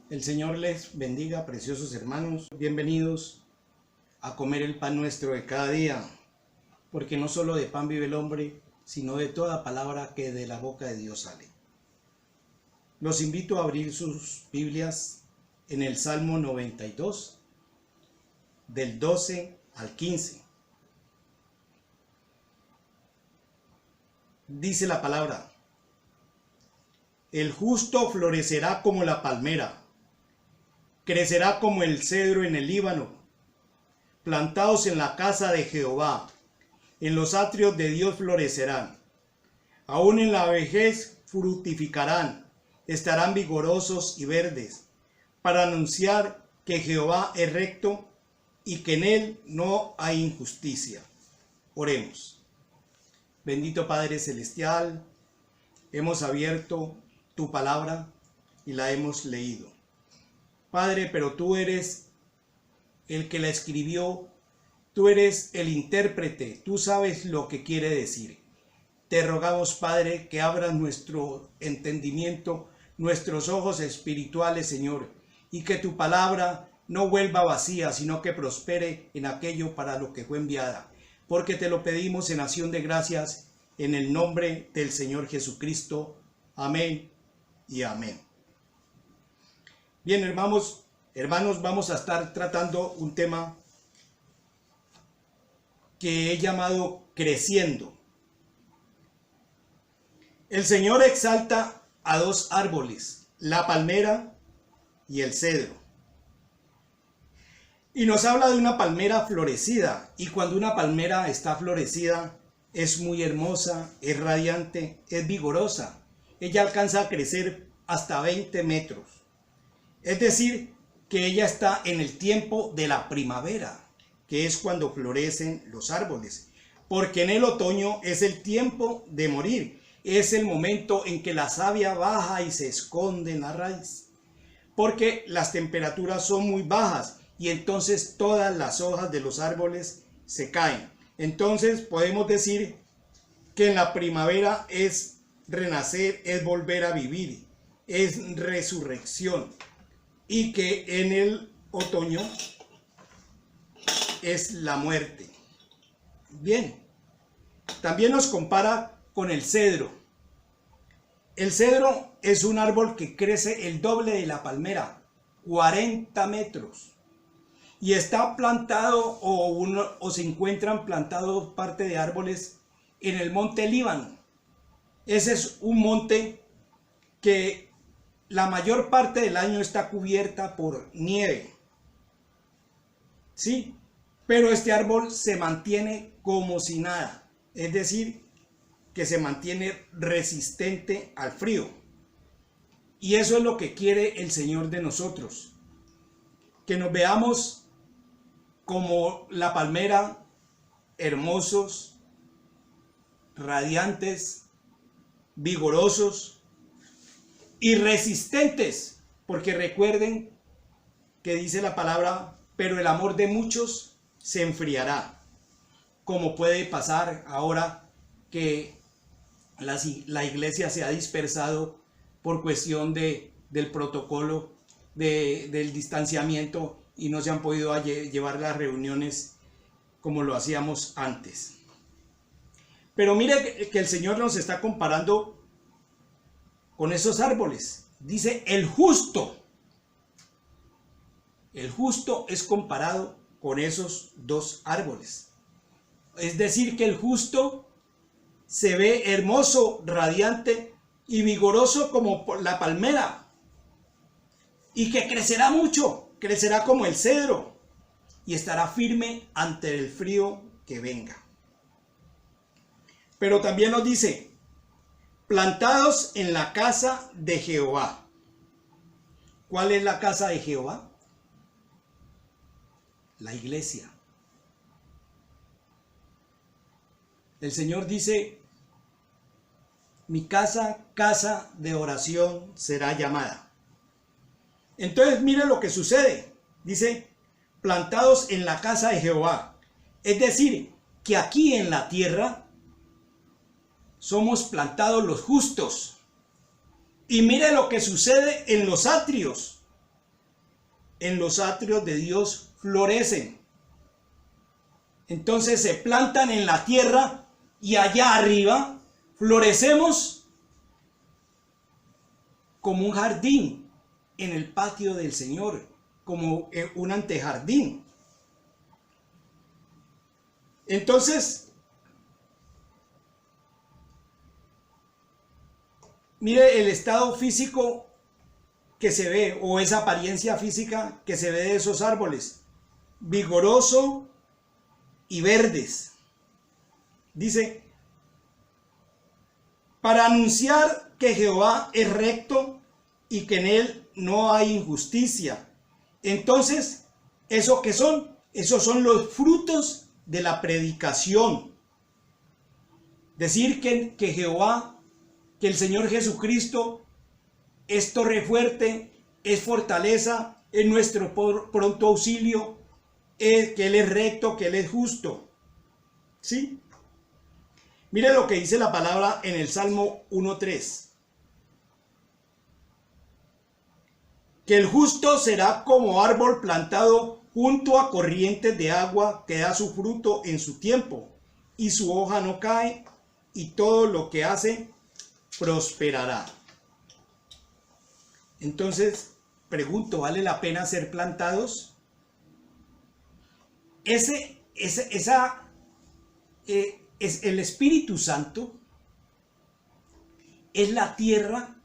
El Señor les bendiga, preciosos hermanos. Bienvenidos a comer el pan nuestro de cada día, porque no solo de pan vive el hombre, sino de toda palabra que de la boca de Dios sale. Los invito a abrir sus Biblias en el Salmo 92, del 12 al 15. Dice la palabra: el justo florecerá como la palmera, crecerá como el cedro en el Líbano, plantados en la casa de Jehová, en los atrios de Dios florecerán. Aún en la vejez fructificarán, estarán vigorosos y verdes, para anunciar que Jehová es recto y que en él no hay injusticia. Oremos. Bendito Padre Celestial, hemos abierto tu palabra y la hemos leído. Padre, pero tú eres el que la escribió, tú eres el intérprete, tú sabes lo que quiere decir. Te rogamos, Padre, que abras nuestro entendimiento, nuestros ojos espirituales, Señor, y que tu palabra no vuelva vacía, sino que prospere en aquello para lo que fue enviada. Porque te lo pedimos en acción de gracias, en el nombre del Señor Jesucristo. Amén y amén. Bien, hermanos, vamos a estar tratando un tema que he llamado creciendo. El Señor exalta a dos árboles, la palmera y el cedro. Y nos habla de una palmera florecida, y cuando una palmera está florecida es muy hermosa, es radiante, es vigorosa. Ella alcanza a crecer hasta 20 metros. Es decir, que ella está en el tiempo de la primavera, que es cuando florecen los árboles. Porque en el otoño es el tiempo de morir. Es el momento en que la savia baja y se esconde en la raíz. Porque las temperaturas son muy bajas y entonces todas las hojas de los árboles se caen. Entonces podemos decir que en la primavera es renacer, es volver a vivir, es resurrección. Y que en el otoño es la muerte. Bien, también nos compara con el cedro. El cedro es un árbol que crece el doble de la palmera, 40 metros. Y está plantado o se encuentran plantados parte de árboles en el monte Líbano. Ese es un monte que la mayor parte del año está cubierta por nieve. Sí, pero este árbol se mantiene como si nada. Es decir, que se mantiene resistente al frío. Y eso es lo que quiere el Señor de nosotros. Que nos veamos como la palmera, hermosos, radiantes, vigorosos y resistentes, porque recuerden que dice la palabra: pero el amor de muchos se enfriará, como puede pasar ahora que la iglesia se ha dispersado por cuestión del protocolo, del distanciamiento, y no se han podido llevar las reuniones como lo hacíamos antes. Pero mire que el Señor nos está comparando con esos árboles. Dice el justo. El justo es comparado con esos dos árboles. Es decir, que el justo se ve hermoso, radiante y vigoroso como la palmera. Y que crecerá mucho, crecerá como el cedro y estará firme ante el frío que venga. Pero también nos dice: plantados en la casa de Jehová. ¿Cuál es la casa de Jehová? La iglesia. El Señor dice: mi casa, casa de oración será llamada. Entonces mire lo que sucede. Dice: plantados en la casa de Jehová. Es decir, que aquí en la tierra somos plantados los justos. Y mire lo que sucede en los atrios. en los atrios de Dios florecen. Entonces se plantan en la tierra y allá arriba florecemos como un jardín en el patio del Señor, como un antejardín. Entonces, mire el estado físico que se ve, o esa apariencia física que se ve de esos árboles, vigoroso y verdes. Dice, para anunciar que Jehová es recto y que en él no hay injusticia. Entonces, ¿eso qué son? Esos son los frutos de la predicación. Decir que Jehová, que el Señor Jesucristo es torre fuerte, es fortaleza, es nuestro pronto auxilio, que Él es recto, que Él es justo. ¿Sí? Mire lo que dice la palabra en el Salmo 1:3. Que el justo será como árbol plantado junto a corrientes de agua, que da su fruto en su tiempo, y su hoja no cae, y todo lo que hace prosperará. Entonces, pregunto, ¿vale la pena ser plantados? Es el Espíritu Santo, es la tierra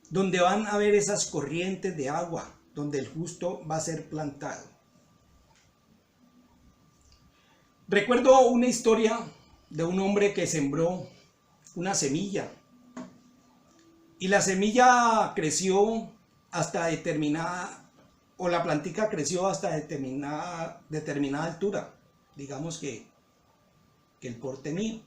donde van a haber esas corrientes de agua, donde el justo va a ser plantado. Recuerdo una historia de un hombre que sembró una semilla, y la semilla creció hasta determinada, o la plantica creció hasta determinada altura, digamos que el porte mío,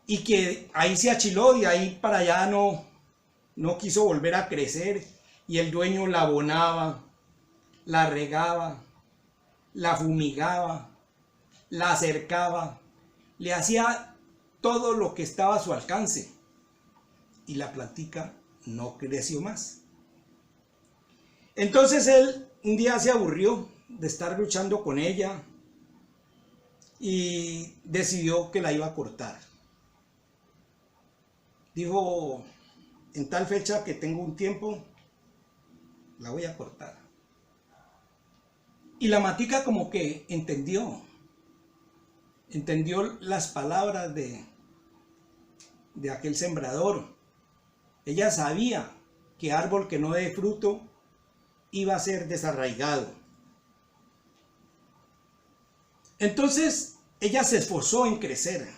y que ahí se achiló, y ahí para allá no quiso volver a crecer, y el dueño la abonaba, la regaba, la fumigaba, la cercaba, le hacía todo lo que estaba a su alcance, y la plantica no creció más. Entonces él un día se aburrió de estar luchando con ella y decidió que la iba a cortar. Dijo, en tal fecha que tengo un tiempo, la voy a cortar. Y la matica como que entendió las palabras de aquel sembrador. Ella sabía que árbol que no dé fruto iba a ser desarraigado. Entonces ella se esforzó en crecer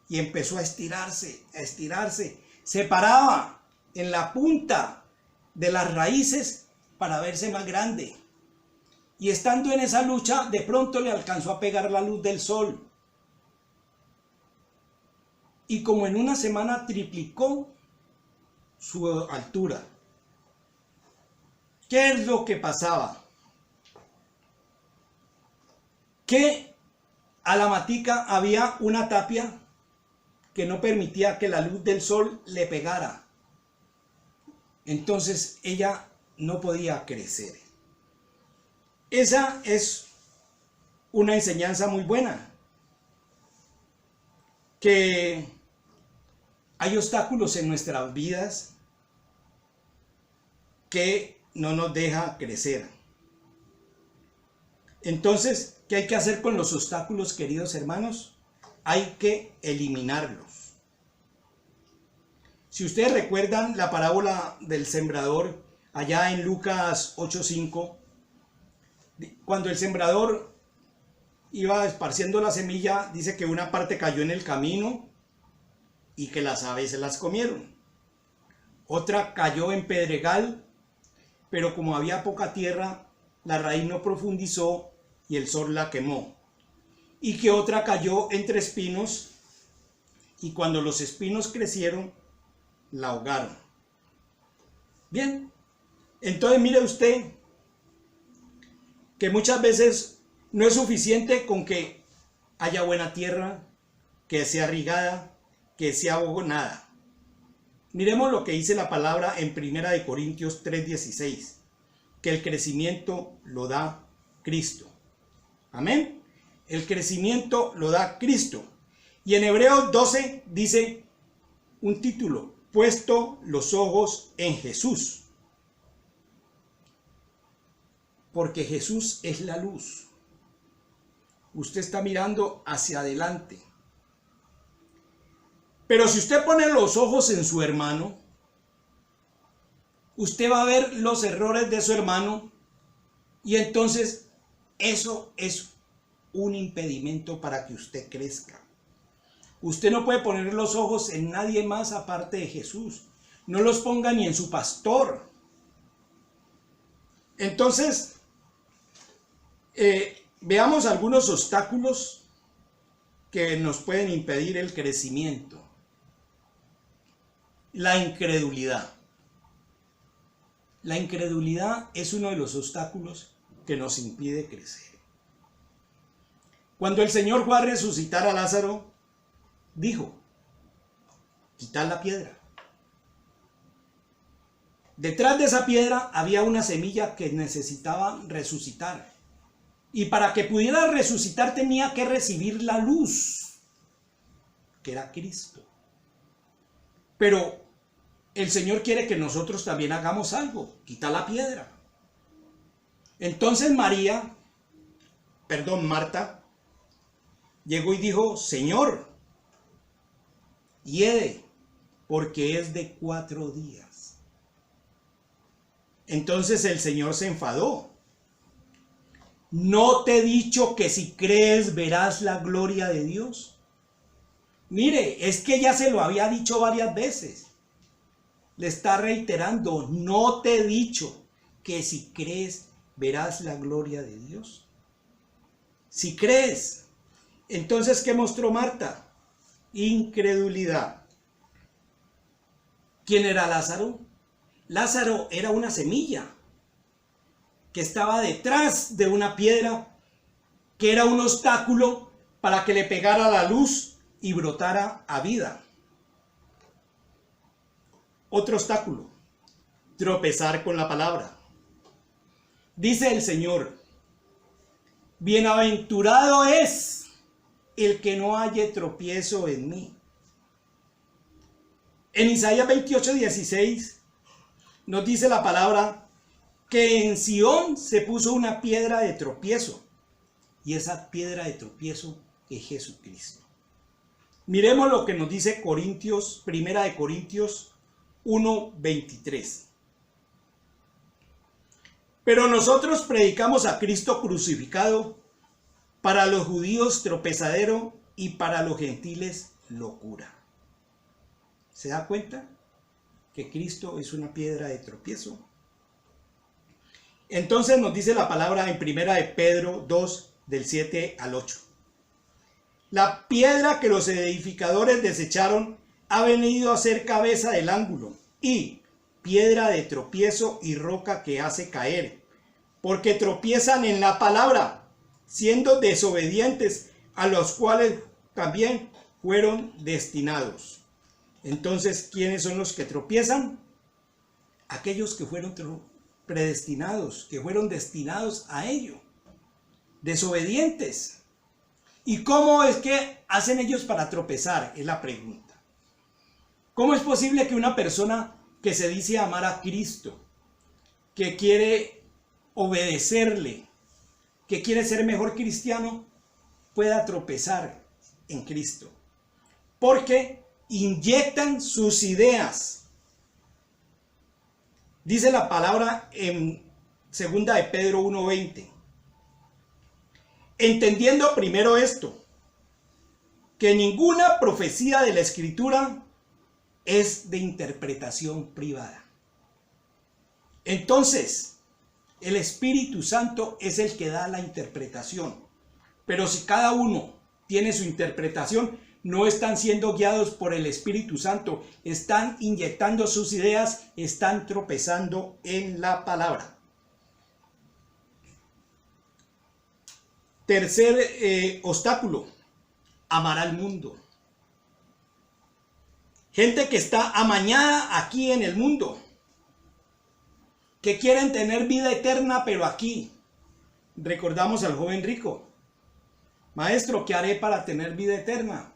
y empezó a estirarse, se paraba en la punta de las raíces para verse más grande. Y estando en esa lucha, de pronto le alcanzó a pegar la luz del sol. Y como en una semana triplicó su altura. ¿Qué es lo que pasaba? Que a la matica había una tapia que no permitía que la luz del sol le pegara. Entonces ella no podía crecer. Esa es una enseñanza muy buena. Que hay obstáculos en nuestras vidas que no nos deja crecer. Entonces, ¿qué hay que hacer con los obstáculos, queridos hermanos? Hay que eliminarlos. Si ustedes recuerdan la parábola del sembrador, allá en Lucas 8:5, cuando el sembrador iba esparciendo la semilla, dice que una parte cayó en el camino y que las aves se las comieron. Otra cayó en pedregal, pero como había poca tierra, la raíz no profundizó y el sol la quemó. Y que otra cayó entre espinos, y cuando los espinos crecieron, la ahogaron. Bien, entonces mire usted que muchas veces no es suficiente con que haya buena tierra, que sea irrigada, que sea abonada. Miremos lo que dice la palabra en 1 Corintios 3:16. que el crecimiento lo da Cristo. Amén. El crecimiento lo da Cristo. Y en Hebreos 12 dice un título: puesto los ojos en Jesús. Porque Jesús es la luz. Usted está mirando hacia adelante. Pero si usted pone los ojos en su hermano, usted va a ver los errores de su hermano y entonces eso es un impedimento para que usted crezca. Usted no puede poner los ojos en nadie más aparte de Jesús. No los ponga ni en su pastor. Entonces, veamos algunos obstáculos que nos pueden impedir el crecimiento. La incredulidad. La incredulidad es uno de los obstáculos que nos impide crecer. Cuando el Señor fue a resucitar a Lázaro, dijo: quitad la piedra. Detrás de esa piedra había una semilla que necesitaba resucitar. Y para que pudiera resucitar tenía que recibir la luz, que era Cristo. Pero el Señor quiere que nosotros también hagamos algo: quita la piedra. Entonces Marta, llegó y dijo: Señor, hiede, porque es de 4 días. Entonces el Señor se enfadó. ¿No te he dicho que si crees verás la gloria de Dios? Mire, es que ya se lo había dicho varias veces. Le está reiterando: ¿no te he dicho que si crees verás la gloria de Dios? Si crees. Entonces, ¿qué mostró Marta? Incredulidad. ¿Quién era Lázaro? Lázaro era una semilla que estaba detrás de una piedra, que era un obstáculo para que le pegara la luz y brotara a vida. Otro obstáculo: tropezar con la palabra. Dice el Señor: bienaventurado es el que no halle tropiezo en mí. En Isaías 28:16 nos dice la palabra que en Sión se puso una piedra de tropiezo, y esa piedra de tropiezo es Jesucristo. Miremos lo que nos dice Primera de Corintios 1:23. Pero nosotros predicamos a Cristo crucificado, para los judíos tropezadero y para los gentiles locura. ¿Se da cuenta que Cristo es una piedra de tropiezo? Entonces nos dice la palabra en Primera de Pedro 2, del 7 al 8. La piedra que los edificadores desecharon ha venido a ser cabeza del ángulo y piedra de tropiezo y roca que hace caer, porque tropiezan en la palabra, siendo desobedientes, a los cuales también fueron destinados. Entonces, ¿quiénes son los que tropiezan? Aquellos que fueron predestinados, que fueron destinados a ello. Desobedientes. ¿Y cómo es que hacen ellos para tropezar? Es la pregunta. ¿Cómo es posible que una persona que se dice amar a Cristo, que quiere obedecerle, que quiere ser mejor cristiano, pueda tropezar en Cristo? Porque inyectan sus ideas. Dice la palabra en 2 de Pedro 1:20. Entendiendo primero esto, que ninguna profecía de la Escritura es de interpretación privada. Entonces, el Espíritu Santo es el que da la interpretación. Pero si cada uno tiene su interpretación, no están siendo guiados por el Espíritu Santo, están inyectando sus ideas, están tropezando en la palabra. Tercer obstáculo: amar al mundo. Gente que está amañada aquí en el mundo. que quieren tener vida eterna, pero aquí. Recordamos al joven rico. Maestro, ¿qué haré para tener vida eterna?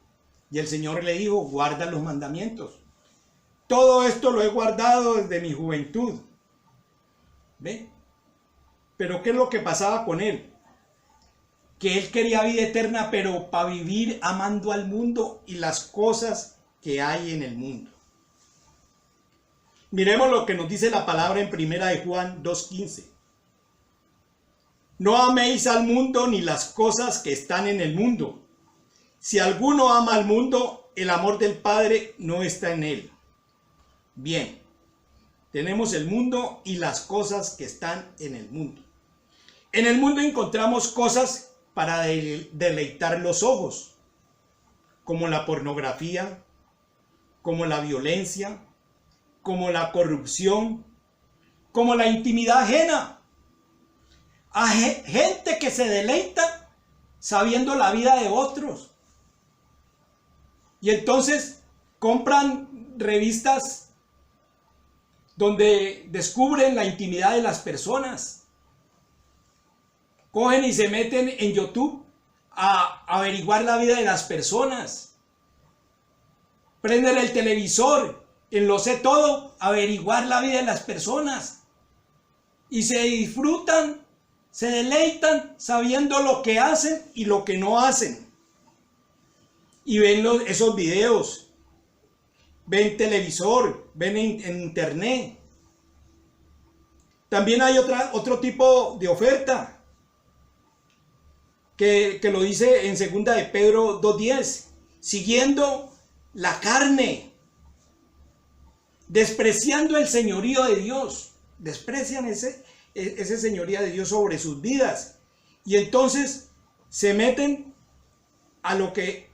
Y el Señor le dijo, guarda los mandamientos. Todo esto lo he guardado desde mi juventud. ¿Ve? Pero ¿qué es lo que pasaba con él? Que él quería vida eterna, pero para vivir amando al mundo y las cosas que hay en el mundo. Miremos lo que nos dice la palabra en 1 de Juan 2:15. No améis al mundo ni las cosas que están en el mundo. Si alguno ama al mundo, el amor del Padre no está en él. Bien, tenemos el mundo y las cosas que están en el mundo. En el mundo encontramos cosas para deleitar los ojos, como la pornografía, como la violencia, como la corrupción, como la intimidad ajena. Hay gente que se deleita sabiendo la vida de otros. Y entonces compran revistas donde descubren la intimidad de las personas. Cogen y se meten en YouTube a averiguar la vida de las personas. Prenden el televisor, en Lo Sé Todo, averiguar la vida de las personas. Y se disfrutan, se deleitan sabiendo lo que hacen y lo que no hacen. Y ven esos videos, ven televisor, ven en internet. También hay otro tipo de oferta que lo dice en 2 de Pedro 2:10, siguiendo la carne, despreciando el señorío de Dios, desprecian ese señorío de Dios sobre sus vidas, y entonces se meten a lo que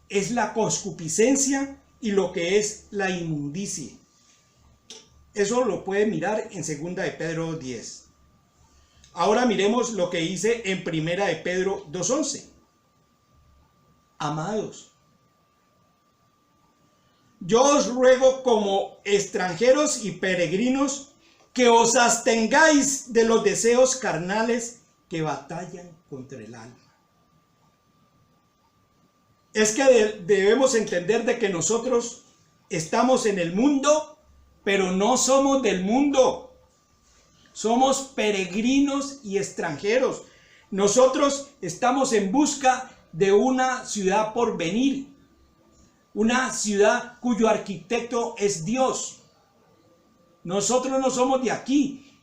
es la concupiscencia y lo que es la inmundicia. Eso lo puede mirar en 2 de Pedro 10. Ahora miremos lo que dice en 1 de Pedro 2:11. Amados, yo os ruego como extranjeros y peregrinos que os abstengáis de los deseos carnales que batallan contra el alma. Es que debemos entender de que nosotros estamos en el mundo, pero no somos del mundo. Somos peregrinos y extranjeros. Nosotros estamos en busca de una ciudad por venir. Una ciudad cuyo arquitecto es Dios. Nosotros no somos de aquí.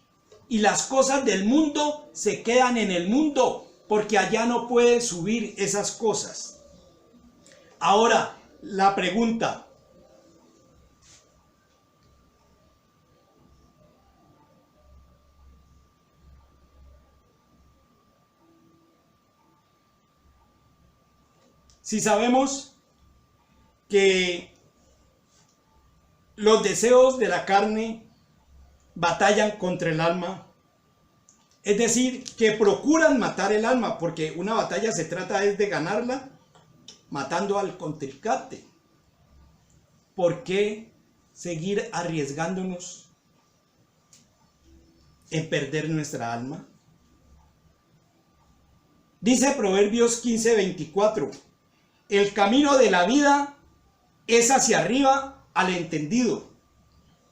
Y las cosas del mundo se quedan en el mundo, porque allá no pueden subir esas cosas. Ahora, la pregunta. Si sabemos que los deseos de la carne batallan contra el alma, es decir, que procuran matar el alma, porque una batalla se trata de ganarla matando al contrincante. ¿Por qué seguir arriesgándonos en perder nuestra alma? Dice Proverbios 15:24, el camino de la vida es hacia arriba al entendido,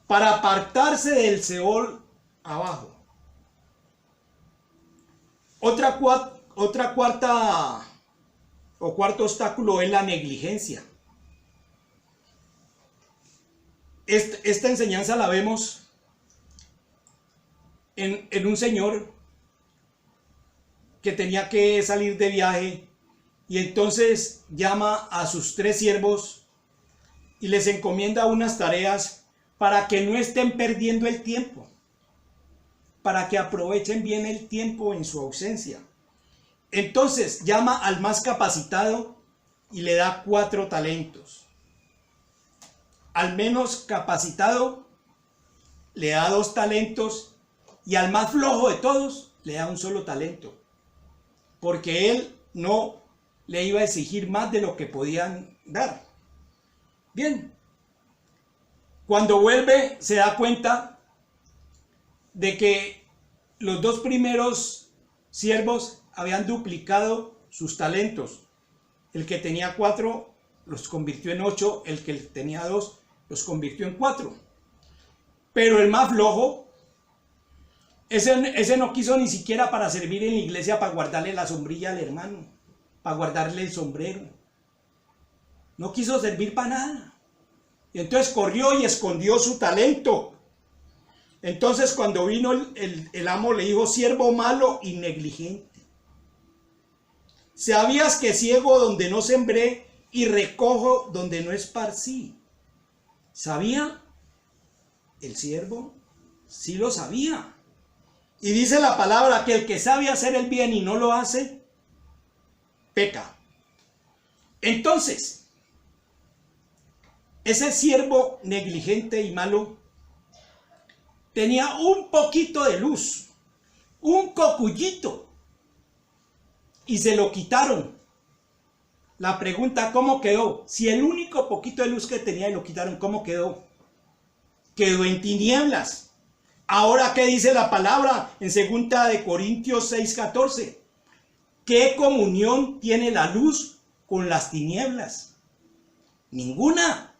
para apartarse del Seol abajo. Cuarto obstáculo es la negligencia. Esta enseñanza la vemos en un señor que tenía que salir de viaje, y entonces llama a sus 3 siervos y les encomienda unas tareas para que no estén perdiendo el tiempo, para que aprovechen bien el tiempo en su ausencia. Entonces llama al más capacitado y le da 4 talentos. Al menos capacitado le da 2 talentos, y al más flojo de todos le da un solo talento, porque él no le iba a exigir más de lo que podían dar. Bien, cuando vuelve se da cuenta de que los dos primeros siervos habían duplicado sus talentos. El que tenía 4 los convirtió en 8, el que tenía 2 los convirtió en 4. Pero el más flojo, ese no quiso ni siquiera para servir en la iglesia, para guardarle la sombrilla al hermano, para guardarle el sombrero. No quiso servir para nada. Y entonces corrió y escondió su talento. Entonces cuando vino el amo le dijo: siervo malo y negligente. ¿Sabías que ciego donde no sembré y recojo donde no esparcí? ¿Sabía? El siervo sí lo sabía. Y dice la palabra que el que sabe hacer el bien y no lo hace, peca. Entonces, ese siervo negligente y malo tenía un poquito de luz, un cocullito, y se lo quitaron. La pregunta: ¿cómo quedó? Si el único poquito de luz que tenía y lo quitaron, ¿cómo quedó? Quedó en tinieblas. Ahora, ¿qué dice la palabra en 2 Corintios 6:14? ¿Qué comunión tiene la luz con las tinieblas? Ninguna.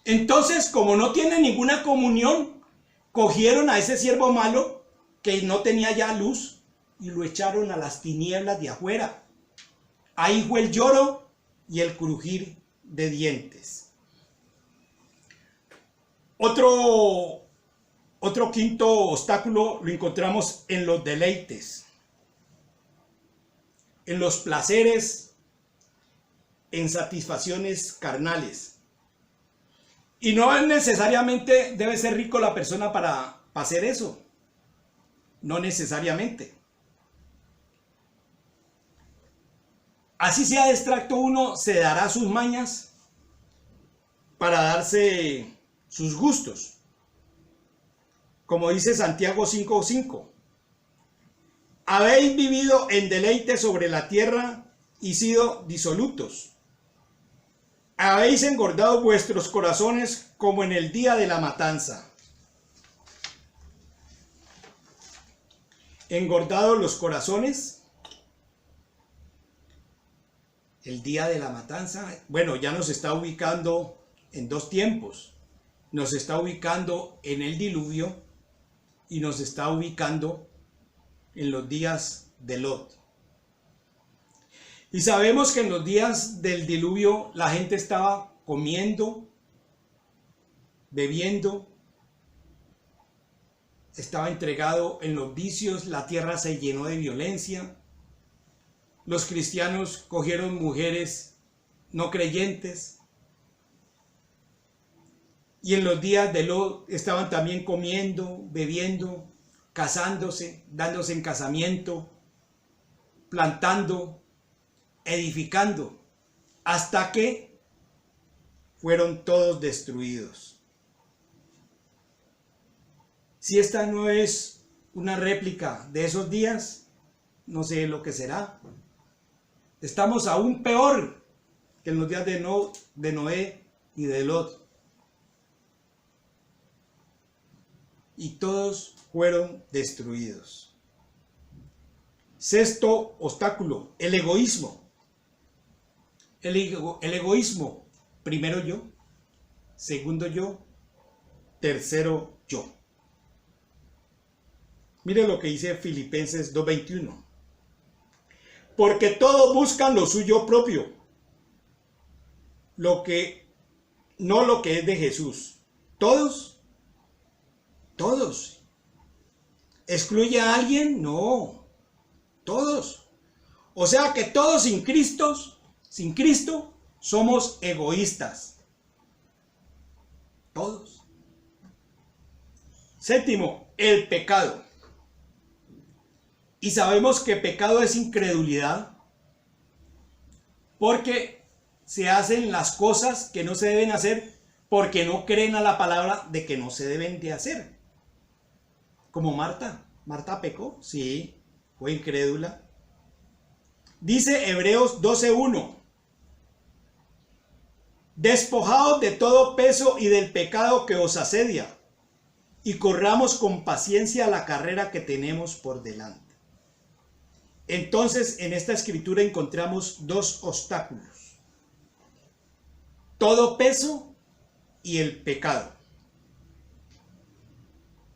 Entonces, como no tiene ninguna comunión, cogieron a ese siervo malo que no tenía ya luz y lo echaron a las tinieblas de afuera. Ahí fue el lloro y el crujir de dientes. Otro quinto obstáculo lo encontramos en los deleites, en los placeres, en satisfacciones carnales. Y no necesariamente debe ser rico la persona para hacer eso. No necesariamente. Así sea de extracto uno, se dará sus mañas para darse sus gustos. Como dice Santiago 5:5. Habéis vivido en deleite sobre la tierra y sido disolutos. Habéis engordado vuestros corazones como en el día de la matanza. Engordado los corazones. El día de la matanza, bueno, ya nos está ubicando en dos tiempos. Nos está ubicando en el diluvio y nos está ubicando en los días de Lot. Y sabemos que en los días del diluvio la gente estaba comiendo, bebiendo, estaba entregado en los vicios, la tierra se llenó de violencia. Los cristianos cogieron mujeres no creyentes. Y en los días de Lot estaban también comiendo, bebiendo, casándose, dándose en casamiento, plantando, edificando, hasta que fueron todos destruidos. Si esta no es una réplica de esos días, no sé lo que será. Estamos aún peor que en los días de Noé y de Lot. Y todos fueron destruidos. Sexto obstáculo, el egoísmo. El egoísmo, primero yo, segundo yo, tercero yo. Mire lo que dice Filipenses 2:21. Porque todos buscan lo suyo propio, no lo que es de Jesús. Todos. ¿Excluye a alguien? No. Todos. O sea que todos sin Cristo somos egoístas. Todos. Séptimo, el pecado. Y sabemos que pecado es incredulidad, porque se hacen las cosas que no se deben hacer porque no creen a la palabra de que no se deben de hacer. Como Marta. ¿Marta pecó? Sí, fue incrédula. Dice Hebreos 12:1. Despojaos de todo peso y del pecado que os asedia, y corramos con paciencia la carrera que tenemos por delante. Entonces, en esta escritura encontramos dos obstáculos: todo peso y el pecado.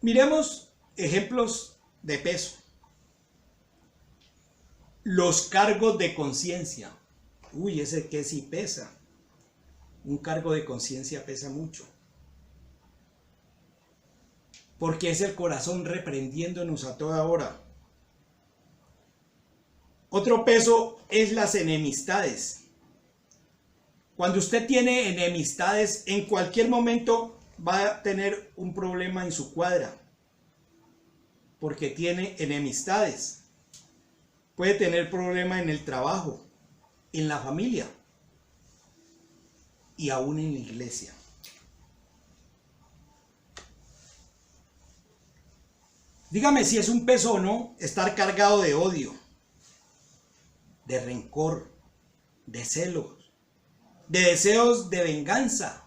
Miremos ejemplos de peso. Los cargos de conciencia. Uy, ese que sí pesa. Un cargo de conciencia pesa mucho. Porque es el corazón reprendiéndonos a toda hora. Otro peso es las enemistades. Cuando usted tiene enemistades, en cualquier momento va a tener un problema en su cuadra. Porque tiene enemistades. Puede tener problema en el trabajo, en la familia y aún en la iglesia. Dígame si es un peso o no estar cargado de odio, de rencor, de celos, de deseos de venganza.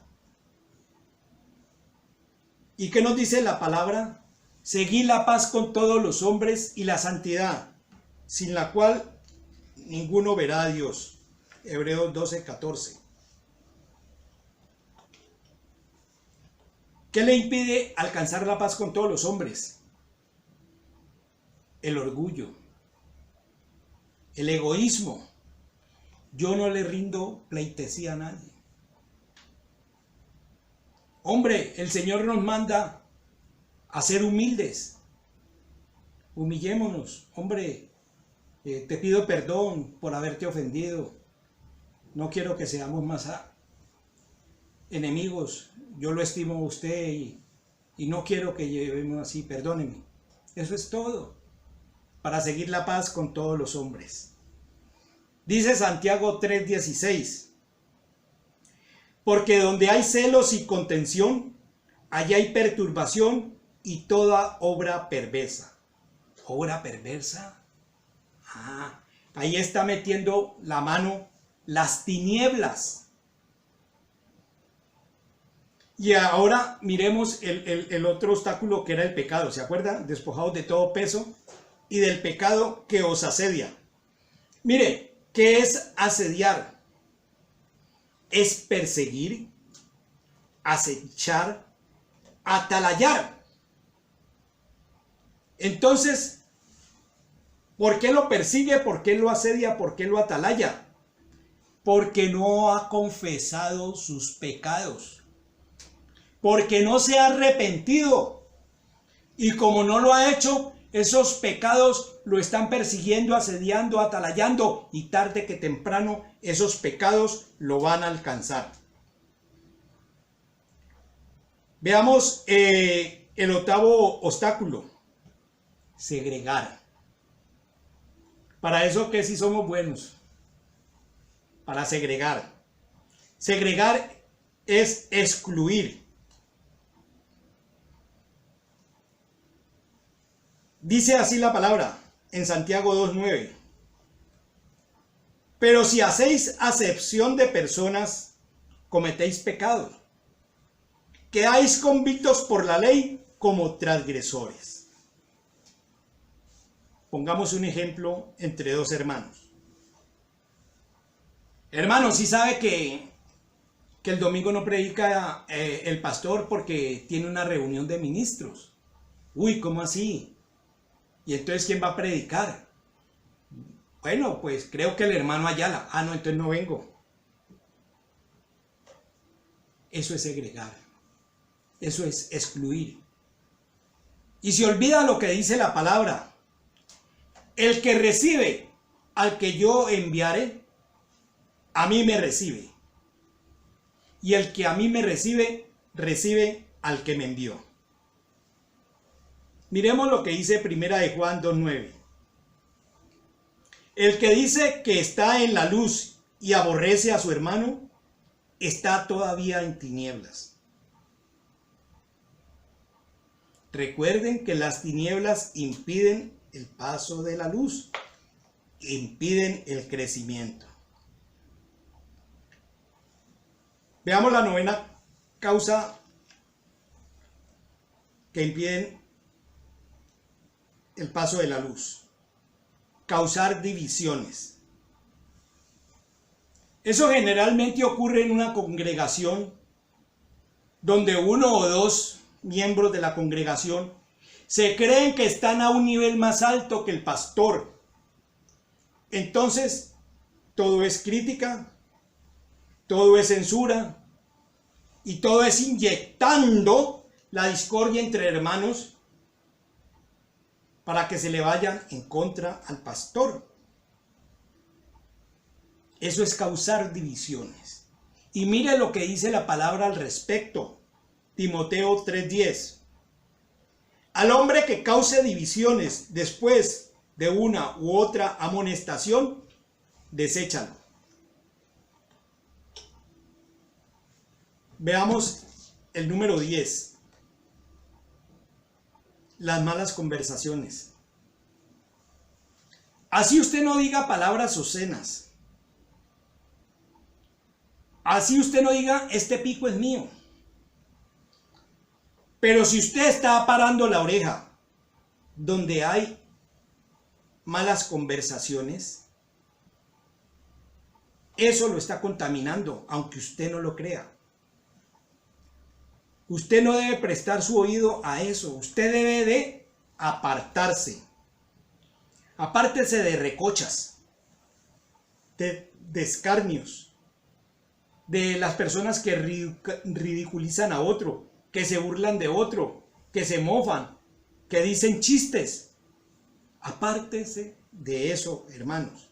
¿Y qué nos dice la palabra? Seguid la paz con todos los hombres y la santidad, sin la cual ninguno verá a Dios. Hebreos 12:14. ¿Qué le impide alcanzar la paz con todos los hombres? El orgullo, el egoísmo. Yo no le rindo pleitesía a nadie. Hombre, el Señor nos manda a ser humildes. Humillémonos. Hombre, te pido perdón por haberte ofendido. No quiero que seamos más enemigos. Yo lo estimo a usted y no quiero que llevemos así. Perdóneme. Eso es todo. Para seguir la paz con todos los hombres. Dice Santiago 3:16. Porque donde hay celos y contención, allá hay perturbación y toda obra perversa. ¿Obra perversa? Ahí está metiendo la mano las tinieblas. Y ahora miremos el otro obstáculo, que era el pecado. ¿Se acuerdan? Despojados de todo peso y del pecado que os asedia. Mire, ¿qué es asediar? Es perseguir, acechar, atalayar. Entonces, ¿por qué lo persigue? ¿Por qué lo asedia? ¿Por qué lo atalaya? Porque no ha confesado sus pecados. Porque no se ha arrepentido. Y como no lo ha hecho, esos pecados lo están persiguiendo, asediando, atalayando. Y tarde que temprano esos pecados lo van a alcanzar. Veamos el octavo obstáculo. Segregar. Para eso que sí somos buenos. Para segregar. Segregar es excluir. Dice así la palabra en Santiago 2:9. Pero si hacéis acepción de personas, cometéis pecados. Quedáis convictos por la ley como transgresores. Pongamos un ejemplo entre dos hermanos. Hermano, ¿sí sabe que el domingo no predica el pastor porque tiene una reunión de ministros? Uy, ¿cómo así? ¿Y entonces quién va a predicar? Bueno, pues creo que el hermano Ayala. No, entonces no vengo. Eso es segregar. Eso es excluir. Y se olvida lo que dice la palabra. El que recibe al que yo enviare, a mí me recibe. Y el que a mí me recibe, recibe al que me envió. Miremos lo que dice Primera de Juan 2:9. El que dice que está en la luz y aborrece a su hermano, está todavía en tinieblas. Recuerden que las tinieblas impiden el paso de la luz, impiden el crecimiento. Veamos la novena causa que impiden el paso de la luz. Causar divisiones. Eso generalmente ocurre en una congregación donde uno o dos miembros de la congregación se creen que están a un nivel más alto que el pastor. Entonces, todo es crítica, todo es censura y todo es inyectando la discordia entre hermanos para que se le vayan en contra al pastor. Eso es causar divisiones. Y mire lo que dice la palabra al respecto. Timoteo 3:10. Al hombre que cause divisiones después de una u otra amonestación, deséchalo. Veamos el número 10. Las malas conversaciones. Así usted no diga palabras obscenas. Así usted no diga, este pico es mío. Pero si usted está parando la oreja donde hay malas conversaciones, eso lo está contaminando, aunque usted no lo crea. Usted no debe prestar su oído a eso. Usted debe de apartarse. Apártese de recochas, de escarnios, de las personas que ridiculizan a otro, que se burlan de otro, que se mofan, que dicen chistes. Apártese de eso, hermanos.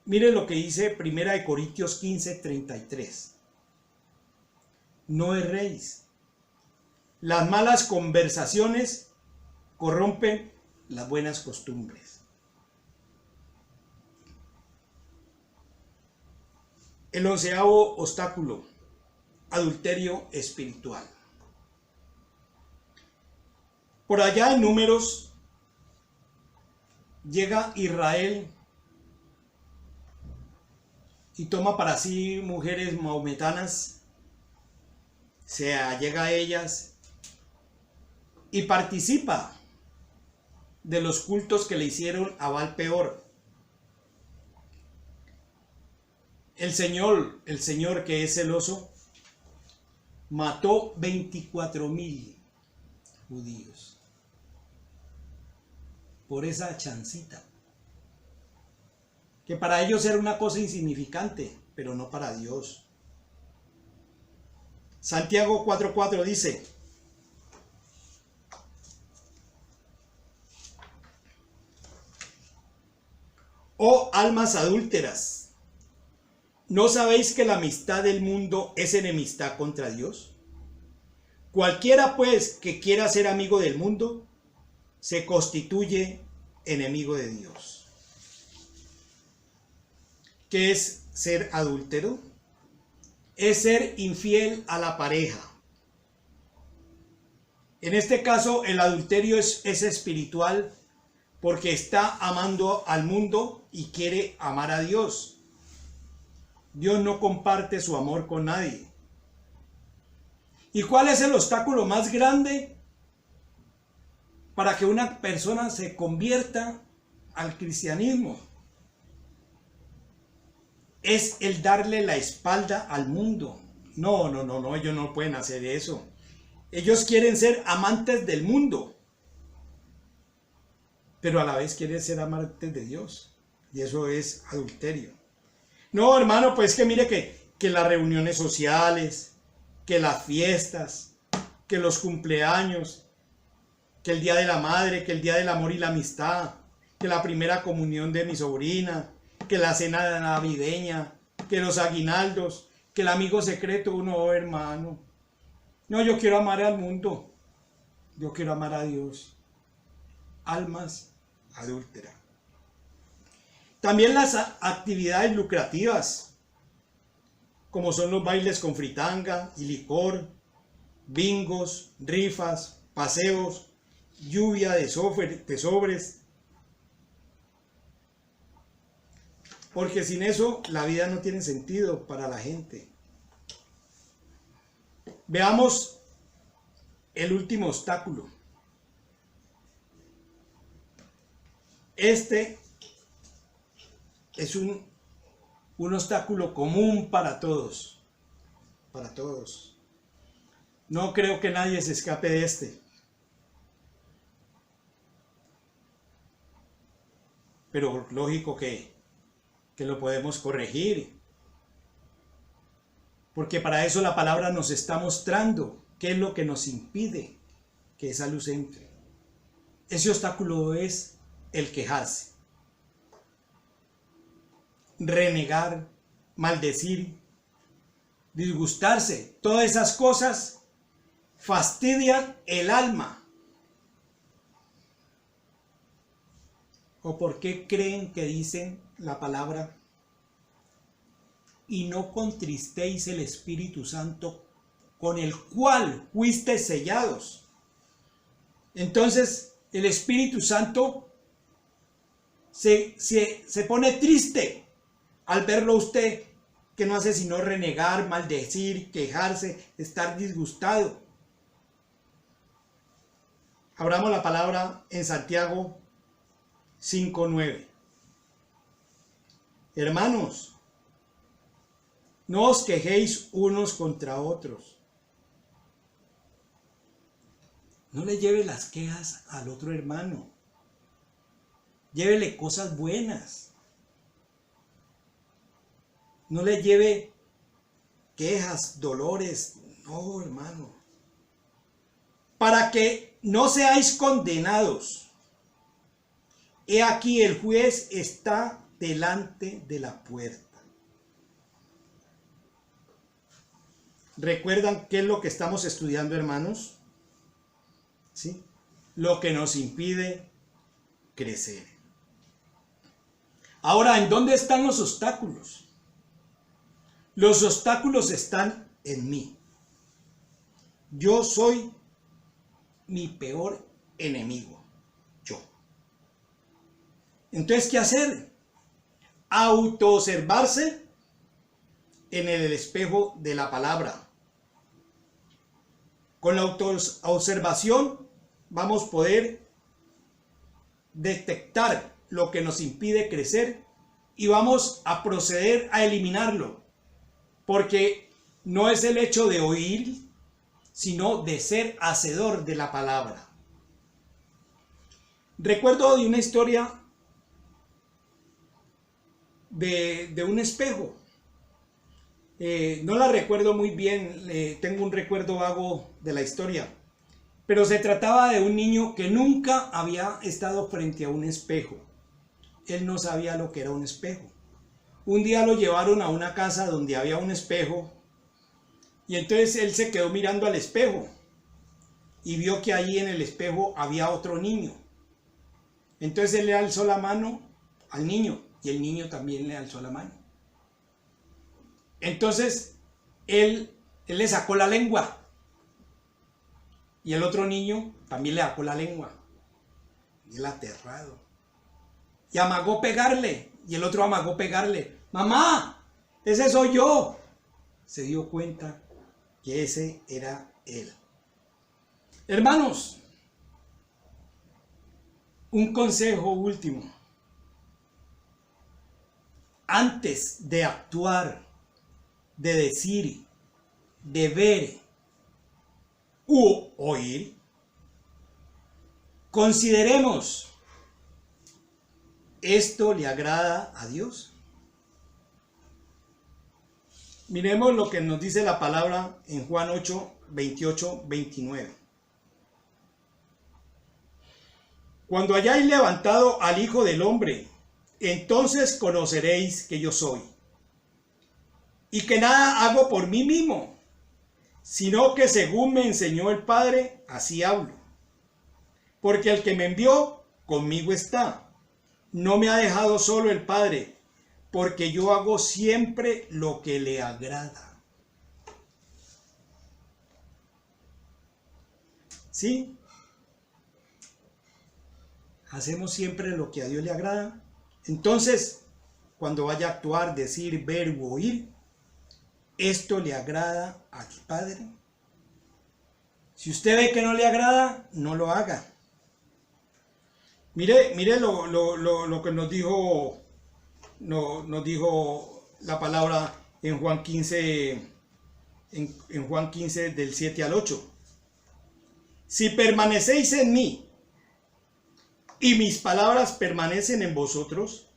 Miren lo que dice 1 Corintios 15:33. No erréis. Las malas conversaciones corrompen las buenas costumbres. El 11º obstáculo: adulterio espiritual. Por allá en Números llega Israel y toma para sí mujeres maometanas, se allega a ellas y participa de los cultos que le hicieron a Baal Peor. El Señor que es celoso, mató 24,000 judíos por esa chancita, que para ellos era una cosa insignificante, pero no para Dios. Santiago 4:4 dice: oh almas adúlteras, ¿no sabéis que la amistad del mundo es enemistad contra Dios? Cualquiera pues que quiera ser amigo del mundo, se constituye enemigo de Dios. ¿Qué es ser adúltero? Es ser infiel a la pareja. En este caso, el adulterio es espiritual porque está amando al mundo y quiere amar a Dios. Dios no comparte su amor con nadie. ¿Y cuál es el obstáculo más grande para que una persona se convierta al cristianismo? Es el darle la espalda al mundo. No, ellos no pueden hacer eso. Ellos quieren ser amantes del mundo, pero a la vez quieren ser amantes de Dios. Y eso es adulterio. No, hermano, pues que mire que las reuniones sociales, que las fiestas, que los cumpleaños, que el día de la madre, que el día del amor y la amistad, que la primera comunión de mi sobrina, que la cena navideña, que los aguinaldos, que el amigo secreto. No, hermano. No, yo quiero amar al mundo. Yo quiero amar a Dios. Almas adúlteras. También las actividades lucrativas, como son los bailes con fritanga y licor, bingos, rifas, paseos, lluvia de sobres. Porque sin eso la vida no tiene sentido para la gente. Veamos el último obstáculo. Este es un obstáculo común para todos. Para todos. No creo que nadie se escape de este. Pero lógico que lo podemos corregir. Porque para eso la palabra nos está mostrando qué es lo que nos impide que esa luz entre. Ese obstáculo es el quejarse, renegar, maldecir, disgustarse. Todas esas cosas fastidian el alma. ¿O por qué creen que dicen la palabra? Y no contristéis el Espíritu Santo con el cual fuisteis sellados. Entonces el Espíritu Santo se pone triste al verlo usted, que no hace sino renegar, maldecir, quejarse, estar disgustado. Abramos la palabra en Santiago 5:9. Hermanos, no os quejéis unos contra otros. No le lleve las quejas al otro hermano. Llévele cosas buenas. No le lleve quejas, dolores. No, hermano. Para que no seáis condenados. He aquí el juez está delante de la puerta. ¿Recuerdan qué es lo que estamos estudiando, hermanos? ¿Sí? Lo que nos impide crecer. Ahora, ¿en dónde están los obstáculos? Los obstáculos están en mí. Yo soy mi peor enemigo. Yo. Entonces, ¿qué hacer? Autoobservarse en el espejo de la palabra. Con la autoobservación vamos a poder detectar lo que nos impide crecer y vamos a proceder a eliminarlo. Porque no es el hecho de oír, sino de ser hacedor de la palabra. Recuerdo de una historia de un espejo. No la recuerdo muy bien, tengo un recuerdo vago de la historia, pero se trataba de un niño que nunca había estado frente a un espejo. Él no sabía lo que era un espejo. Un día lo llevaron a una casa donde había un espejo y entonces él se quedó mirando al espejo y vio que allí en el espejo había otro niño. Entonces él le alzó la mano al niño y el niño también le alzó la mano. Entonces él le sacó la lengua y el otro niño también le sacó la lengua. Y él aterrado. Y amagó pegarle y el otro amagó pegarle. ¡Mamá! ¡Ese soy yo! Se dio cuenta que ese era él. Hermanos, un consejo último. Antes de actuar, de decir, de ver u oír, consideremos, ¿esto le agrada a Dios? Miremos lo que nos dice la palabra en Juan 8, 28, 29. Cuando hayáis levantado al Hijo del Hombre, entonces conoceréis que yo soy, y que nada hago por mí mismo, sino que según me enseñó el Padre, así hablo. Porque el que me envió, conmigo está. No me ha dejado solo el Padre, porque yo hago siempre lo que le agrada. ¿Sí? Hacemos siempre lo que a Dios le agrada. Entonces, cuando vaya a actuar, decir, ver u oír, ¿esto le agrada al Padre? Si usted ve que no le agrada, no lo haga. Mire lo que nos dijo la palabra en Juan 15, en Juan 15 del 7 al 8. Si permanecéis en mí y mis palabras permanecen en vosotros,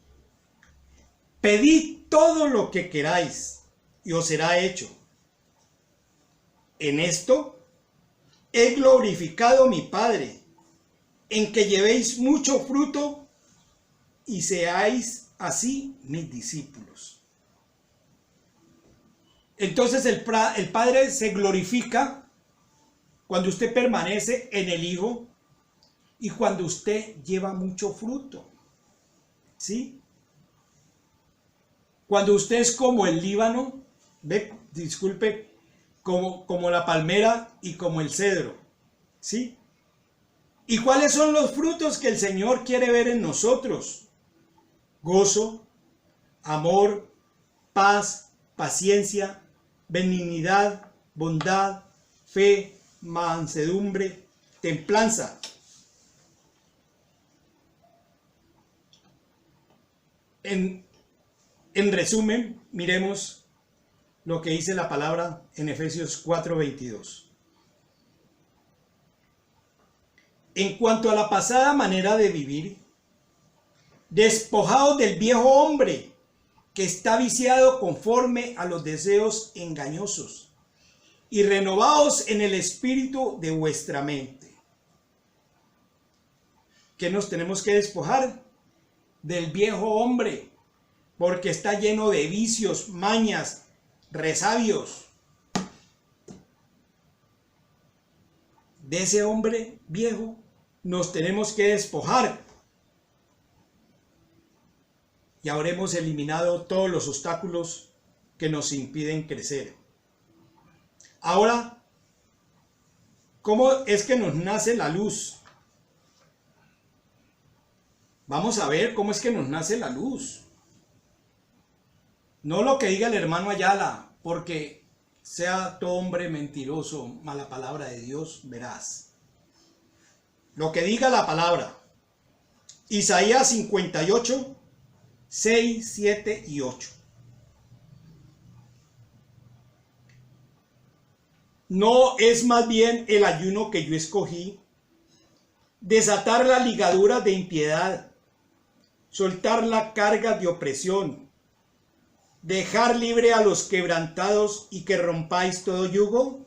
pedid todo lo que queráis y os será hecho. En esto he glorificado a mi Padre, en que llevéis mucho fruto y seáis así mis discípulos. Entonces el Padre se glorifica cuando usted permanece en el Hijo y cuando usted lleva mucho fruto. ¿Sí? Cuando usted es como el Líbano, como la palmera y como el cedro. ¿Sí? ¿Y cuáles son los frutos que el Señor quiere ver en nosotros? Gozo, amor, paz, paciencia, benignidad, bondad, fe, mansedumbre, templanza. En resumen, miremos lo que dice la palabra en Efesios 4:22. En cuanto a la pasada manera de vivir, despojaos del viejo hombre que está viciado conforme a los deseos engañosos y renovaos en el espíritu de vuestra mente. ¿Qué nos tenemos que despojar? Del viejo hombre, porque está lleno de vicios, mañas, resabios. De ese hombre viejo nos tenemos que despojar. Y habremos eliminado todos los obstáculos que nos impiden crecer. Ahora, ¿cómo es que nos nace la luz? Vamos a ver cómo es que nos nace la luz. No lo que diga el hermano Ayala, porque sea todo hombre mentiroso, mala palabra de Dios, verás. Lo que diga la palabra. Isaías 58, 6, 7 y 8. ¿No es más bien el ayuno que yo escogí? Desatar las ligaduras de impiedad, soltar la carga de opresión, dejar libre a los quebrantados y que rompáis todo yugo.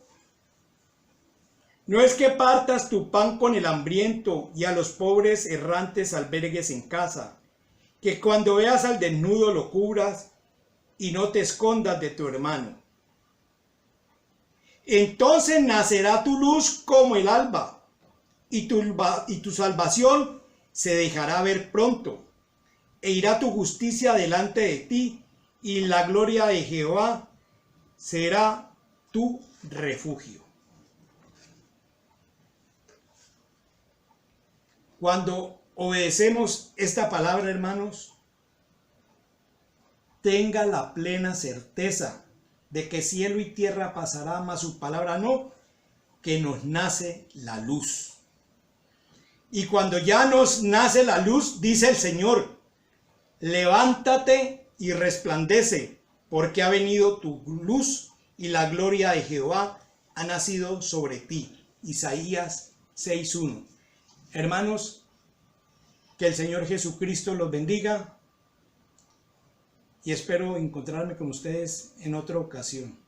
¿No es que partas tu pan con el hambriento y a los pobres errantes albergues en casa? Que cuando veas al desnudo lo cubras y no te escondas de tu hermano. Entonces nacerá tu luz como el alba y tu salvación se dejará ver pronto. E irá tu justicia delante de ti y la gloria de Jehová será tu refugio. Cuando obedecemos esta palabra, hermanos, tenga la plena certeza de que cielo y tierra pasará, mas su palabra no, que nos nace la luz. Y cuando ya nos nace la luz, dice el Señor, levántate y resplandece, porque ha venido tu luz y la gloria de Jehová ha nacido sobre ti. Isaías 6:1. Hermanos, que el Señor Jesucristo los bendiga y espero encontrarme con ustedes en otra ocasión.